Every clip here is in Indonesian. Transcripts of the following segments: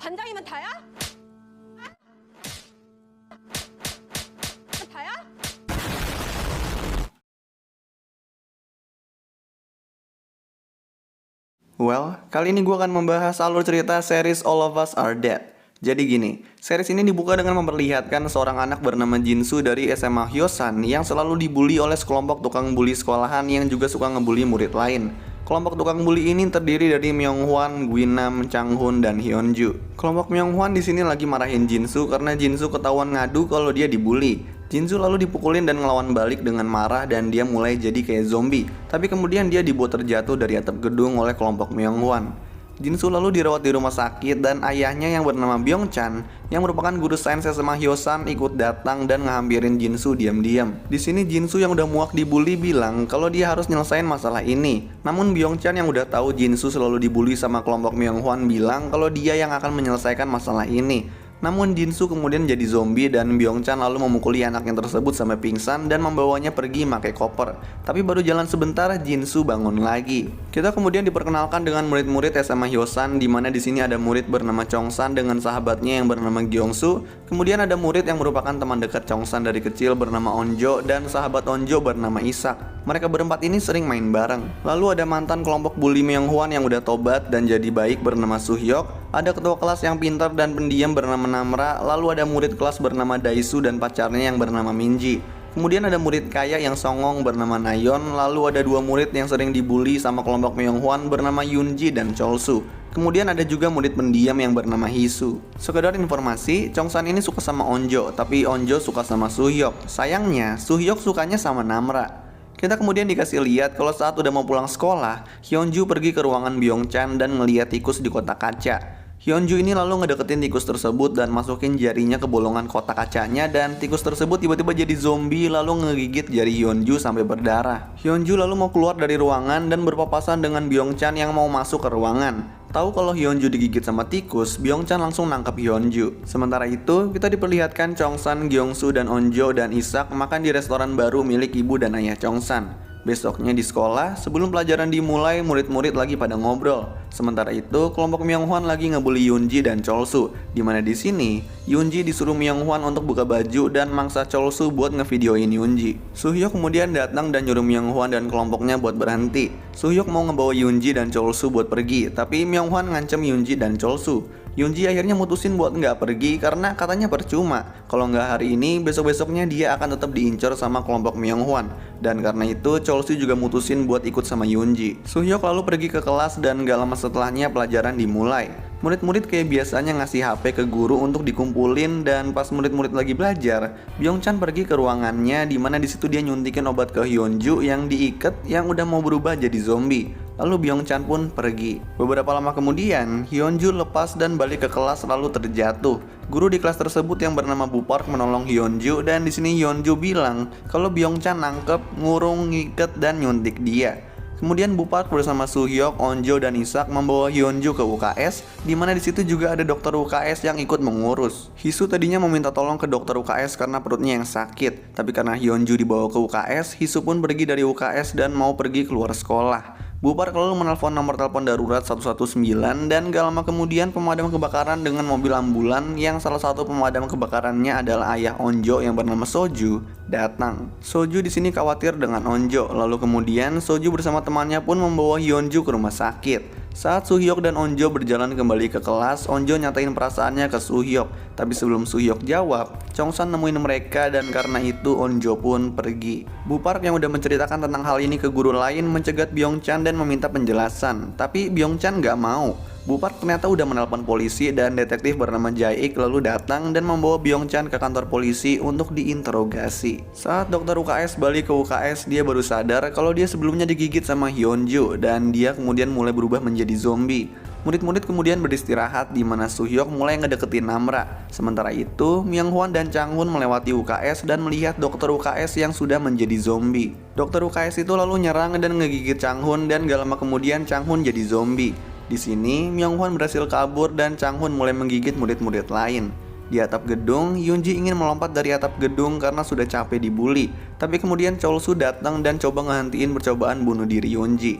반장이면 다야? 다야? Well, kali ini gue akan membahas alur cerita series All of Us Are Dead. Jadi gini, series ini dibuka dengan memperlihatkan seorang anak bernama Jinsu dari SMA Hyosan yang selalu dibully oleh sekelompok tukang bully sekolahan yang juga suka ngebully murid lain. Kelompok tukang bully ini terdiri dari Myunghwan, Guinam, Changhun, dan Hyunju. Kelompok Myunghwan di sini lagi marahin Jinsu karena Jinsu ketahuan ngadu kalau dia dibully. Jinsu lalu dipukulin dan ngelawan balik dengan marah dan dia mulai jadi kayak zombie. Tapi kemudian dia dibuat terjatuh dari atap gedung oleh kelompok Myunghwan. Jinsu lalu dirawat di rumah sakit dan ayahnya yang bernama Byung-chan yang merupakan guru sains SMA Hyosan ikut datang dan ngehampirin Jinsu diam-diam. Di sini Jinsu yang udah muak dibully bilang kalau dia harus nyelesain masalah ini. Namun Byung-chan yang udah tahu Jinsu selalu dibully sama kelompok Myunghwan bilang kalau dia yang akan menyelesaikan masalah ini. Namun Jinsu kemudian jadi zombie dan Byung-chan lalu memukuli anaknya tersebut sampai pingsan dan membawanya pergi pakai koper. Tapi baru jalan sebentar Jinsu bangun lagi. Kita kemudian diperkenalkan dengan murid-murid SMA Hyosan di mana di sini ada murid bernama Chongsan dengan sahabatnya yang bernama Gyeongsu. Kemudian ada murid yang merupakan teman dekat Chongsan dari kecil bernama Onjo dan sahabat Onjo bernama Isak. Mereka berempat ini sering main bareng. Lalu ada mantan kelompok bully Myunghwan yang udah tobat dan jadi baik bernama Suhyok. Ada ketua kelas yang pintar dan pendiam bernama Namra. Lalu ada murid kelas bernama Daisu dan pacarnya yang bernama Minji. Kemudian ada murid kaya yang songong bernama Nayeon. Lalu ada dua murid yang sering dibully sama kelompok Myunghwan bernama Yoonji dan Cholsu. Kemudian ada juga murid pendiam yang bernama Hisu. Sekedar informasi, Chongsan ini suka sama Onjo, tapi Onjo suka sama Suhyok. Sayangnya, Suhyok sukanya sama Namra. Kita kemudian dikasih lihat kalau saat udah mau pulang sekolah, Hyunju pergi ke ruangan Byung-chan dan ngeliat tikus di kotak kaca. Hyunju ini lalu ngedeketin tikus tersebut dan masukin jarinya ke bolongan kotak kacanya dan tikus tersebut tiba-tiba jadi zombie lalu ngegigit jari Hyunju sampai berdarah. Hyunju lalu mau keluar dari ruangan dan berpapasan dengan Byung-chan yang mau masuk ke ruangan. Tahu kalau Hyunju digigit sama tikus, Byung-chan langsung nangkep Hyunju. Sementara itu, kita diperlihatkan Chongsan, Gyeongsu, dan Onjo dan Isak makan di restoran baru milik ibu dan ayah Chongsan. Besoknya di sekolah, sebelum pelajaran dimulai, murid-murid lagi pada ngobrol. Sementara itu, kelompok Myunghwan lagi ngebully Yoonji dan Cholsu. Dimana di sini, Yoonji disuruh Myunghwan untuk buka baju dan mangsa Cholsu buat ngevideoin Yoonji. Suhyok kemudian datang dan nyuruh Myunghwan dan kelompoknya buat berhenti. Suhyok mau ngebawa Yoonji dan Cholsu buat pergi, tapi Myunghwan ngancem Yoonji dan Cholsu. Yoonji akhirnya mutusin buat nggak pergi karena katanya percuma. Kalau nggak hari ini, besok-besoknya dia akan tetap diincar sama kelompok Myunghwan. Dan karena itu, Cholsu juga mutusin buat ikut sama Yoonji. Suhyok lalu pergi ke kelas dan gak lama setelahnya pelajaran dimulai. Murid-murid kayak biasanya ngasih HP ke guru untuk dikumpulin dan pas murid-murid lagi belajar, Byung-chan pergi ke ruangannya di mana di situ dia nyuntikin obat ke Hyunju yang diikat yang udah mau berubah jadi zombie. Lalu Byung-chan pun pergi. Beberapa lama kemudian, Hyunju lepas dan balik ke kelas lalu terjatuh. Guru di kelas tersebut yang bernama Bu Park menolong Hyunju dan di sini Hyunju bilang kalau Byung-chan nangkep, ngurung, ngiket dan nyuntik dia. Kemudian Bu Park bersama Suhyok, Onjo dan Isak membawa Hyunju ke UKS, di mana di situ juga ada dokter UKS yang ikut mengurus. Hisu tadinya meminta tolong ke dokter UKS karena perutnya yang sakit, tapi karena Hyunju dibawa ke UKS, Hisu pun pergi dari UKS dan mau pergi keluar sekolah. Bu Park lalu menelpon nomor telepon darurat 119 dan gak lama kemudian pemadam kebakaran dengan mobil ambulan yang salah satu pemadam kebakarannya adalah ayah Onjo yang bernama Soju datang. Soju di sini khawatir dengan Onjo, lalu kemudian Soju bersama temannya pun membawa Hyunju ke rumah sakit. Saat Suhyok dan Onjo berjalan kembali ke kelas, Onjo nyatain perasaannya ke Suhyok. Tapi sebelum Suhyok jawab, Chongsan nemuin mereka dan karena itu Onjo pun pergi. Bu Park yang udah menceritakan tentang hal ini ke guru lain mencegat Byung-chan dan meminta penjelasan. Tapi Byung-chan gak mau. Bu Park ternyata udah menelpon polisi dan detektif bernama Jae-ik lalu datang dan membawa Byung-chan ke kantor polisi untuk diinterogasi. Saat dokter UKS balik ke UKS, dia baru sadar kalau dia sebelumnya digigit sama Hyunju dan dia kemudian mulai berubah menjadi zombie. Murid-murid kemudian beristirahat di mana Suhyok mulai ngedeketin Namra. Sementara itu, Myunghwan dan Changhun melewati UKS dan melihat dokter UKS yang sudah menjadi zombie. Dokter UKS itu lalu nyerang dan ngegigit Changhun dan gak lama kemudian Changhun jadi zombie. Di sini, Myunghwan berhasil kabur dan Changhun mulai menggigit murid-murid lain. Di atap gedung, Yoonji ingin melompat dari atap gedung karena sudah capek dibully. Tapi kemudian Cholsu datang dan coba ngehentiin percobaan bunuh diri Yoonji.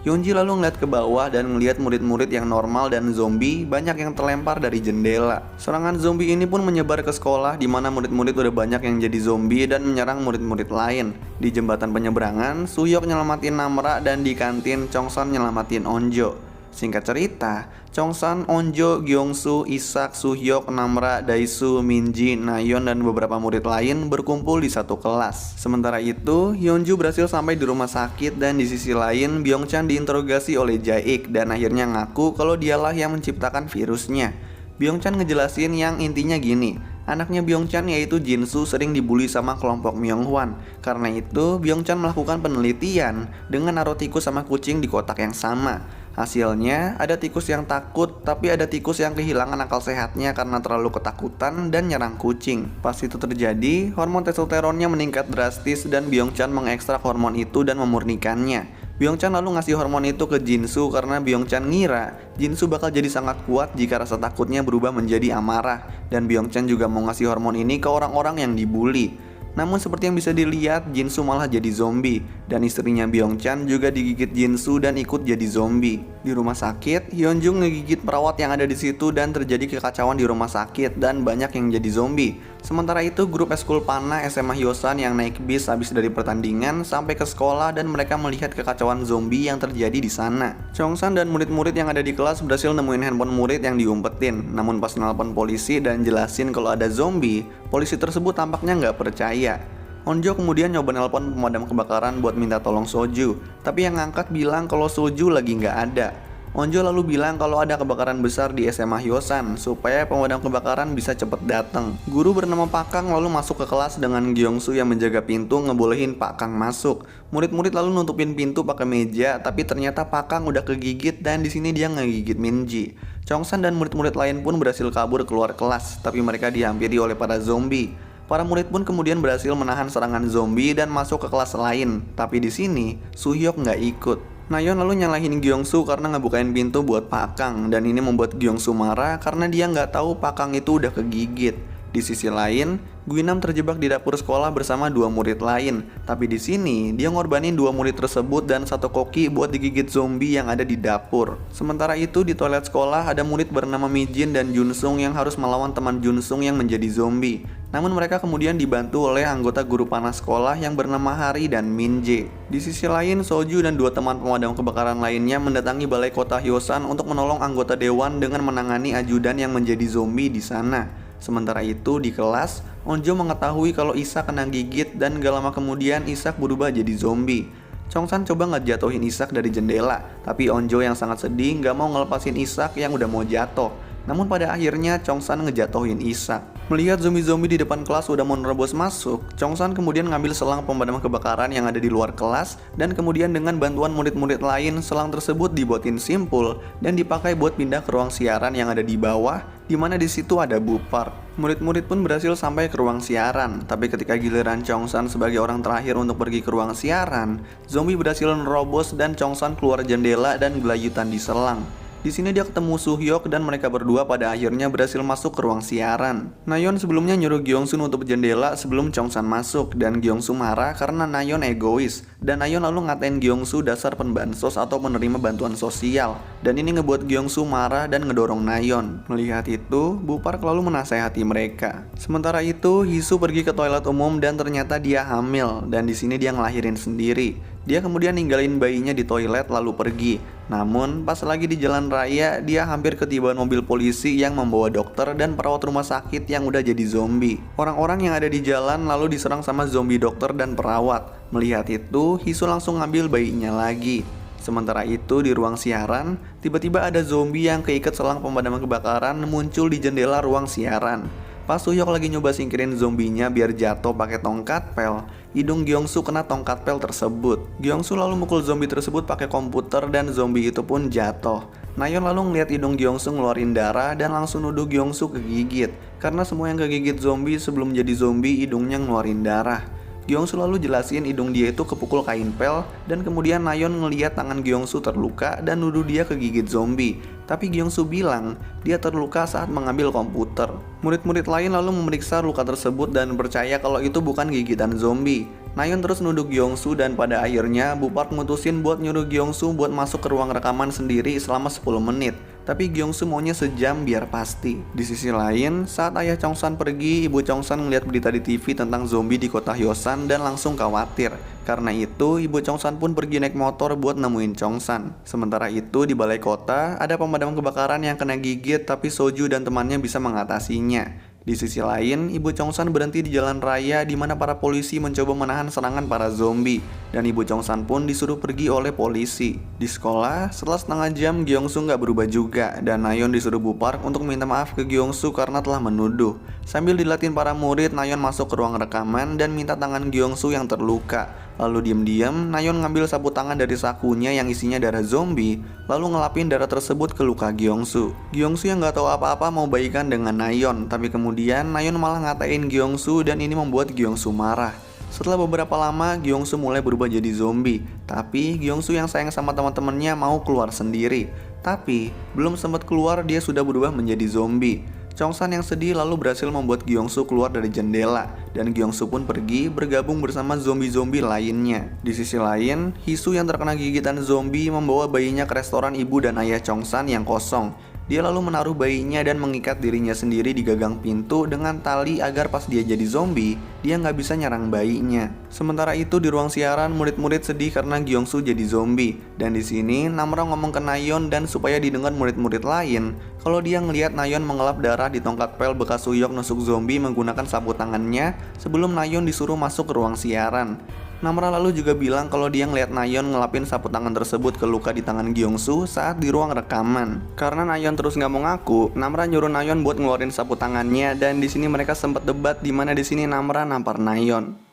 Hyunji lalu ngeliat ke bawah dan ngeliat murid-murid yang normal dan zombie banyak yang terlempar dari jendela. Serangan zombie ini pun menyebar ke sekolah di mana murid-murid udah banyak yang jadi zombie dan menyerang murid-murid lain. Di jembatan penyeberangan, Soo-hyuk nyelamatin Namra dan di kantin Chongsan nyelamatin Onjo. Singkat cerita, Chongsan, Onjo, Gyeongsu, Isak, Soo-hyuk, Namra, Daesu, Minji, Nayeon, dan beberapa murid lain berkumpul di satu kelas. Sementara itu, Hyunju berhasil sampai di rumah sakit dan di sisi lain, Byung-chan diinterogasi oleh Jae-ik dan akhirnya ngaku kalau dialah yang menciptakan virusnya. Byung-chan ngejelasin yang intinya gini, anaknya Byung-chan yaitu Jinsu sering dibully sama kelompok Myung-hwan. Karena itu, Byung-chan melakukan penelitian dengan naruh tikus sama kucing di kotak yang sama. Hasilnya, ada tikus yang takut, tapi ada tikus yang kehilangan akal sehatnya karena terlalu ketakutan dan nyerang kucing. Pas itu terjadi, hormon testosteronnya meningkat drastis dan Byung-chan mengekstrak hormon itu dan memurnikannya. Byung-chan lalu ngasih hormon itu ke Jinsu karena Byung-chan ngira Jinsu bakal jadi sangat kuat jika rasa takutnya berubah menjadi amarah. Dan Byung-chan juga mau ngasih hormon ini ke orang-orang yang dibully. Namun seperti yang bisa dilihat, Jinsu malah jadi zombie dan istrinya Byung-chan juga digigit Jinsu dan ikut jadi zombie. Di rumah sakit, Hyunjung ngegigit perawat yang ada di situ dan terjadi kekacauan di rumah sakit dan banyak yang jadi zombie. Sementara itu, grup eskul panah SMA Hyosan yang naik bis habis dari pertandingan sampai ke sekolah dan mereka melihat kekacauan zombie yang terjadi di sana. Chongsan dan murid-murid yang ada di kelas berhasil nemuin handphone murid yang diumpetin. Namun pas nelpon polisi dan jelasin kalau ada zombie, polisi tersebut tampaknya nggak percaya. Onjo kemudian nyoba nelpon pemadam kebakaran buat minta tolong Soju, tapi yang ngangkat bilang kalau Soju lagi nggak ada. Onjo lalu bilang kalau ada kebakaran besar di SMA Hyosan supaya pemadam kebakaran bisa cepet datang. Guru bernama Pak Kang lalu masuk ke kelas dengan Gyeongsu yang menjaga pintu ngebolehin Pak Kang masuk. Murid-murid lalu nutupin pintu pakai meja, tapi ternyata Pak Kang udah kegigit dan di sini dia ngegigit Minji. Chongsan dan murid-murid lain pun berhasil kabur keluar kelas, tapi mereka dihampiri oleh para zombie. Para murid pun kemudian berhasil menahan serangan zombie dan masuk ke kelas lain. Tapi di sini, Soo-hyuk nggak ikut. Nayeon lalu nyalahin Gyeongsu karena ngebukain pintu buat Pak Kang, dan ini membuat Gyeongsu marah karena dia nggak tahu Pak Kang itu udah kegigit. Di sisi lain, Guinam terjebak di dapur sekolah bersama dua murid lain. Tapi di sini, dia ngorbanin dua murid tersebut dan satu koki buat digigit zombie yang ada di dapur. Sementara itu, di toilet sekolah ada murid bernama Mijin dan Junsung yang harus melawan teman Junsung yang menjadi zombie. Namun mereka kemudian dibantu oleh anggota guru panah sekolah yang bernama Hari dan Minje. Di sisi lain, Soju dan dua teman pemadam kebakaran lainnya mendatangi balai kota Hyosan untuk menolong anggota dewan dengan menangani ajudan yang menjadi zombie di sana. Sementara itu di kelas, Onjo mengetahui kalau Isak kena gigit dan gak lama kemudian Isak berubah jadi zombie. Chongsan coba ngejatuhin Isak dari jendela, tapi Onjo yang sangat sedih gak mau ngelepasin Isak yang udah mau jatuh. Namun pada akhirnya Chongsan ngejatuhin Isak. Melihat zombie-zombie di depan kelas udah mau nerobos masuk, Chongsan kemudian ngambil selang pemadam kebakaran yang ada di luar kelas dan kemudian dengan bantuan murid-murid lain, selang tersebut dibuatin simpul dan dipakai buat pindah ke ruang siaran yang ada di bawah, di mana di situ ada Bupar. Murid-murid pun berhasil sampai ke ruang siaran, tapi ketika giliran Chongsan sebagai orang terakhir untuk pergi ke ruang siaran, zombie berhasil nerobos dan Chongsan keluar jendela dan gelayutan di selang. Di sini dia ketemu Soo-hyuk dan mereka berdua pada akhirnya berhasil masuk ke ruang siaran. Nayeon sebelumnya nyuruh Gyeongsu nutup jendela sebelum Chongsan masuk dan Gyeongsu marah karena Nayeon egois. Dan Nayeon lalu ngatain Gyeongsu dasar penbansos atau penerima bantuan sosial. Dan ini ngebuat Gyeongsu marah dan ngedorong Nayeon. Melihat itu, Bupar lalu menasehati mereka. Sementara itu, Hisu pergi ke toilet umum dan ternyata dia hamil dan di sini dia ngelahirin sendiri. Dia kemudian ninggalin bayinya di toilet lalu pergi. Namun, pas lagi di jalan raya, dia hampir ketiban mobil polisi yang membawa dokter dan perawat rumah sakit yang udah jadi zombie. Orang-orang yang ada di jalan lalu diserang sama zombie dokter dan perawat. Melihat itu, Hisu langsung ngambil bayinya lagi. Sementara itu, di ruang siaran, tiba-tiba ada zombie yang keikat selang pemadam kebakaran muncul di jendela ruang siaran. Pas Soo-hyuk lagi nyoba singkirin zombinya biar jatuh pakai tongkat pel, hidung Gyeongsu kena tongkat pel tersebut. Gyeongsu lalu mukul zombie tersebut pakai komputer dan zombie itu pun jatuh. Nayeon lalu ngeliat hidung Gyeongsu ngeluarin darah dan langsung nuduh Gyeongsu kegigit. Karena semua yang kegigit zombie sebelum jadi zombie hidungnya ngeluarin darah. Gyeongsu lalu jelasin hidung dia itu kepukul kain pel dan kemudian Nayeon ngeliat tangan Gyeongsu terluka dan nuduh dia kegigit zombie. Tapi Gyeongsu bilang dia terluka saat mengambil komputer. Murid-murid lain lalu memeriksa luka tersebut dan percaya kalau itu bukan gigitan zombie. Nayeon terus nuduh Gyeongsu dan pada akhirnya Bu Park mutusin buat nyuruh Gyeongsu buat masuk ke ruang rekaman sendiri selama 10 menit. Tapi Gyeongsu maunya sejam biar pasti. Di sisi lain, saat ayah Chongsan pergi, ibu Chongsan ngeliat berita di TV tentang zombie di kota Hyosan dan langsung khawatir. Karena itu, ibu Chongsan pun pergi naik motor buat nemuin Chongsan. Sementara itu, di balai kota, ada pemadam kebakaran yang kena gigit tapi Soju dan temannya bisa mengatasinya. Di sisi lain, ibu Chongsan berhenti di jalan raya di mana para polisi mencoba menahan serangan para zombie dan ibu Chongsan pun disuruh pergi oleh polisi. Di sekolah, setelah setengah jam Gyeongsu nggak berubah juga dan Nayeon disuruh Bu Park untuk minta maaf ke Gyeongsu karena telah menuduh. Sambil dilatih para murid, Nayeon masuk ke ruang rekaman dan minta tangan Gyeongsu yang terluka. Lalu diam-diam, Nayeon ngambil sapu tangan dari sakunya yang isinya darah zombie, lalu ngelapin darah tersebut ke luka Gyeongsu. Gyeongsu yang nggak tahu apa-apa mau baikan dengan Nayeon, tapi kemudian Nayeon malah ngatain Gyeongsu dan ini membuat Gyeongsu marah. Setelah beberapa lama, Gyeongsu mulai berubah jadi zombie, tapi Gyeongsu yang sayang sama teman-temannya mau keluar sendiri. Tapi, belum sempat keluar dia sudah berubah menjadi zombie. Chongsan yang sedih lalu berhasil membuat Gyeongsu keluar dari jendela dan Gyeongsu pun pergi bergabung bersama zombie-zombie lainnya. Di sisi lain, Hisu yang terkena gigitan zombie membawa bayinya ke restoran ibu dan ayah Chongsan yang kosong. Dia lalu menaruh bayinya dan mengikat dirinya sendiri di gagang pintu dengan tali agar pas dia jadi zombie, dia nggak bisa nyerang bayinya. Sementara itu di ruang siaran, murid-murid sedih karena Gyeongsu jadi zombie. Dan di sini Namra ngomong ke Nayeon dan supaya didengar murid-murid lain, kalau dia ngelihat Nayeon mengelap darah di tongkat pel bekas Suyok nusuk zombie menggunakan sapu tangannya sebelum Nayeon disuruh masuk ke ruang siaran. Namra lalu juga bilang kalau dia ngeliat Nayeon ngelapin sapu tangan tersebut ke luka di tangan Gyeongsu saat di ruang rekaman. Karena Nayeon terus nggak mau ngaku, Namra nyuruh Nayeon buat ngeluarin sapu tangannya dan di sini mereka sempat debat di mana di sini Namra nampar Nayeon.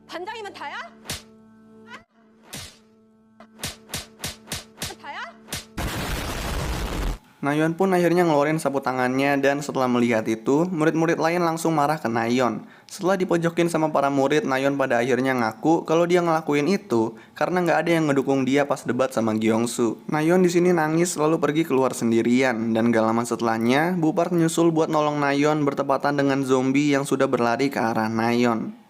반장이면 다야? 다야? Nayeon pun akhirnya ngeluarin sapu tangannya dan setelah melihat itu, murid-murid lain langsung marah ke Nayeon. Setelah dipojokin sama para murid, Nayeon pada akhirnya ngaku kalau dia ngelakuin itu karena nggak ada yang ngedukung dia pas debat sama Gyeongsu. Nayeon di sini nangis lalu pergi keluar sendirian dan gak lama setelahnya, Bu Park nyusul buat nolong Nayeon bertepatan dengan zombie yang sudah berlari ke arah Nayeon.